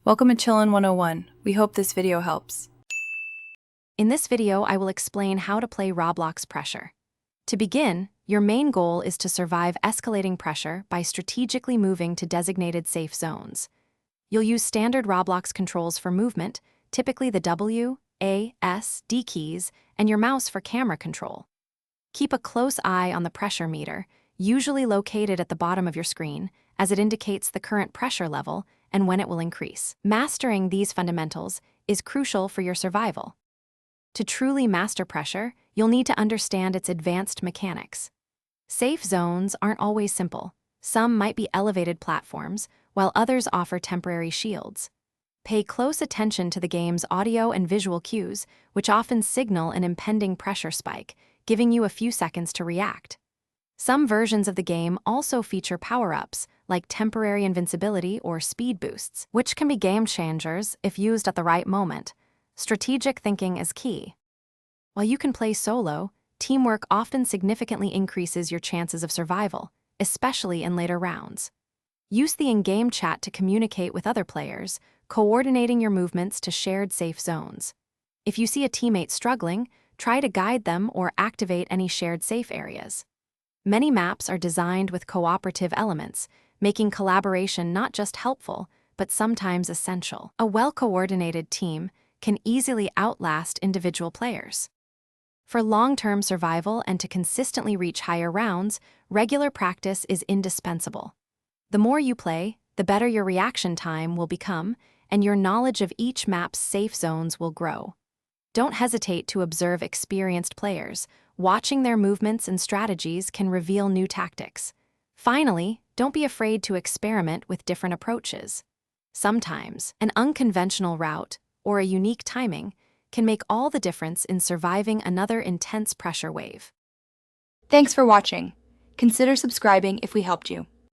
Welcome to Chillin' 101. We hope this video helps. In this video, I will explain how to play Roblox Pressure. To begin, your main goal is to survive escalating pressure by strategically moving to designated safe zones. You'll use standard Roblox controls for movement, typically the W, A, S, D keys, and your mouse for camera control. Keep a close eye on the pressure meter, usually located at the bottom of your screen, as it indicates the current pressure level and when it will increase. Mastering these fundamentals is crucial for your survival. To truly master pressure, you'll need to understand its advanced mechanics. Safe zones aren't always simple. Some might be elevated platforms, while others offer temporary shields. Pay close attention to the game's audio and visual cues, which often signal an impending pressure spike, giving you a few seconds to react. Some versions of the game also feature power-ups, like temporary invincibility or speed boosts, which can be game changers if used at the right moment. Strategic thinking is key. While you can play solo, teamwork often significantly increases your chances of survival, especially in later rounds. Use the in-game chat to communicate with other players, coordinating your movements to shared safe zones. If you see a teammate struggling, try to guide them or activate any shared safe areas. Many maps are designed with cooperative elements, making collaboration not just helpful, but sometimes essential. A well-coordinated team can easily outlast individual players. For long-term survival and to consistently reach higher rounds, regular practice is indispensable. The more you play, the better your reaction time will become, and your knowledge of each map's safe zones will grow. Don't hesitate to observe experienced players. Watching their movements and strategies can reveal new tactics. Finally, don't be afraid to experiment with different approaches. Sometimes, an unconventional route or a unique timing can make all the difference in surviving another intense pressure wave. Thanks for watching. Consider subscribing if we helped you.